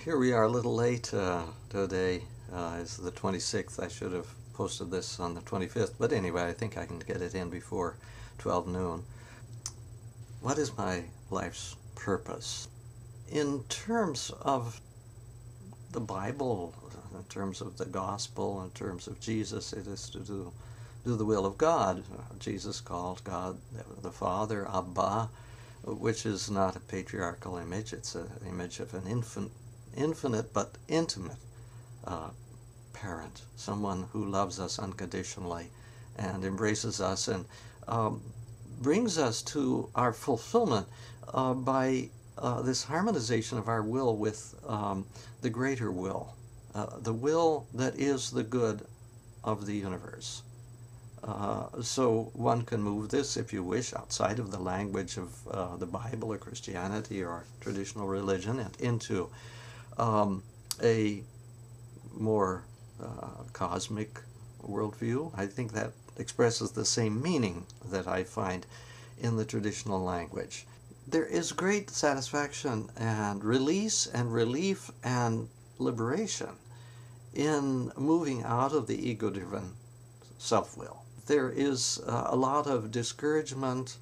Here we are a little late today. It's the 26th. I should have posted this on the 25th, but anyway, I think I can get it in before 12 noon. What is my life's purpose? In terms of the Bible, in terms of the gospel, in terms of Jesus, it is to do the will of God. Jesus called God the Father, Abba, which is not a patriarchal image. It's an image of an infinite but intimate parent, someone who loves us unconditionally and embraces us and brings us to our fulfillment by this harmonization of our will with the greater will, the will that is the good of the universe. So one can move this, if you wish, outside of the language of the Bible or Christianity or traditional religion and into a more cosmic worldview. I think that expresses the same meaning that I find in the traditional language. There is great satisfaction and release and relief and liberation in moving out of the ego-driven self-will. There is a lot of discouragement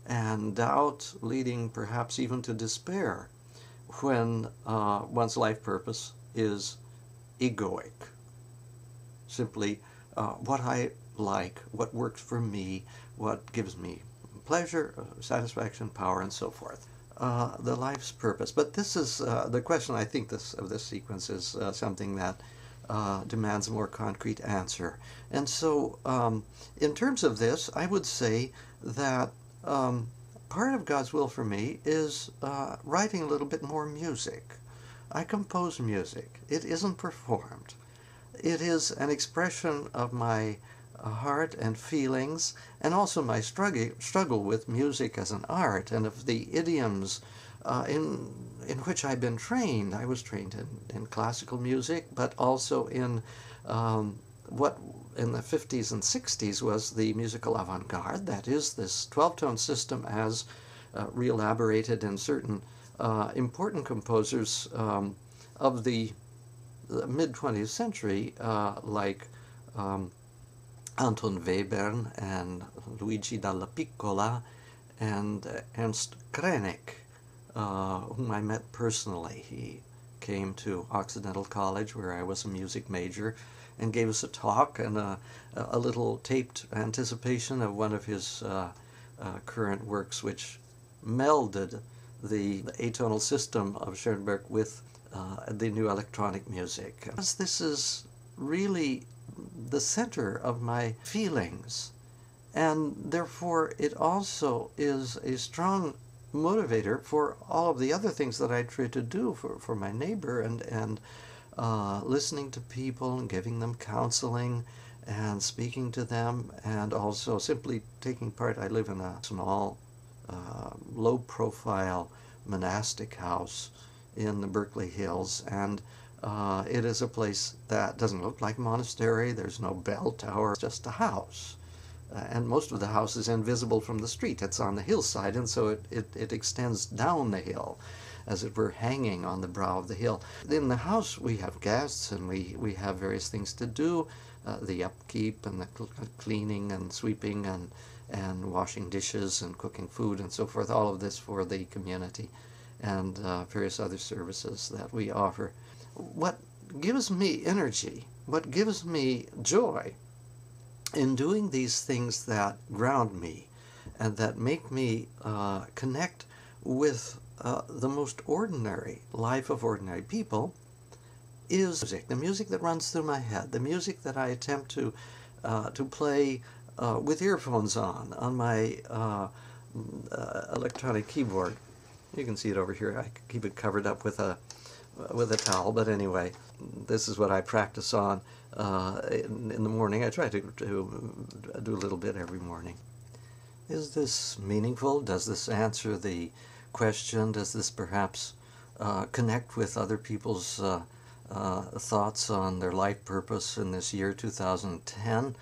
and doubt, leading perhaps even to despair, when one's life purpose is egoic. Simply what I like, what works for me, what gives me pleasure, satisfaction, power, and so forth. The life's purpose. But this is the question, I think, of this sequence is something that demands a more concrete answer. And so in terms of this, I would say that part of God's will for me is writing a little bit more music. I compose music. It isn't performed. It is an expression of my heart and feelings, and also my struggle with music as an art and of the idioms in which I've been trained. I was trained in classical music, but also in what in the 50s and 60s was the musical avant-garde. That is, this 12-tone system as re-elaborated in certain important composers of the mid-20th century, like Anton Webern and Luigi Dalla Piccola and Ernst Krenek, whom I met personally. He came to Occidental College, where I was a music major, and gave us a talk and a little taped anticipation of one of his current works, which melded the atonal system of Schoenberg with the new electronic music. This is really the center of my feelings, and therefore it also is a strong motivator for all of the other things that I try to do for my neighbor, and listening to people and giving them counseling and speaking to them, and also simply taking part. I live in a small, low-profile monastic house in the Berkeley Hills, and it is a place that doesn't look like a monastery. There's no bell tower, it's just a house. And most of the house is invisible from the street. It's on the hillside, and so it extends down the hill, as it were, hanging on the brow of the hill. In the house we have guests, and we have various things to do, the upkeep and the cleaning and sweeping and washing dishes and cooking food and so forth, all of this for the community, and various other services that we offer. What gives me energy, what gives me joy in doing these things that ground me and that make me connect with the most ordinary life of ordinary people is music. The music that runs through my head, the music that I attempt to play with earphones on my electronic keyboard. You can see it over here. I keep it covered up with a towel, but anyway, this is what I practice on in the morning. I try to do a little bit every morning. Is this meaningful? Does this answer the question? Does this perhaps connect with other people's thoughts on their life purpose in this year 2010?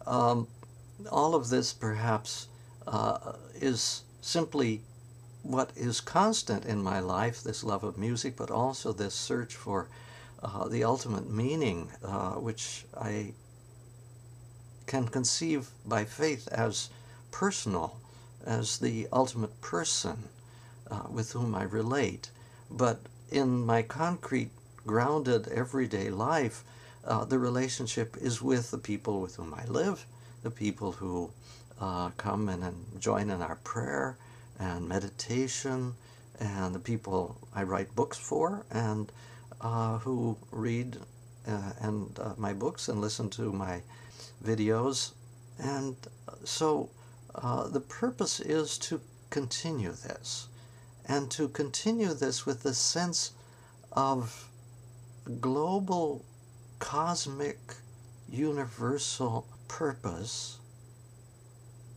All of this perhaps is simply what is constant in my life, this love of music, but also this search for the ultimate meaning, which I can conceive by faith as personal, as the ultimate person with whom I relate. But in my concrete, grounded, everyday life, the relationship is with the people with whom I live, the people who come and join in our prayer and meditation, and the people I write books for, and who read my books and listen to my videos. And so the purpose is to continue this, and to continue this with the sense of global, cosmic, universal purpose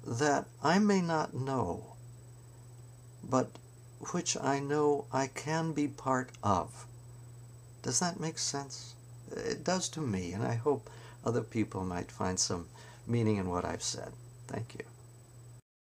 that I may not know, but which I know I can be part of. Does that make sense? It does to me, and I hope other people might find some meaning in what I've said. Thank you.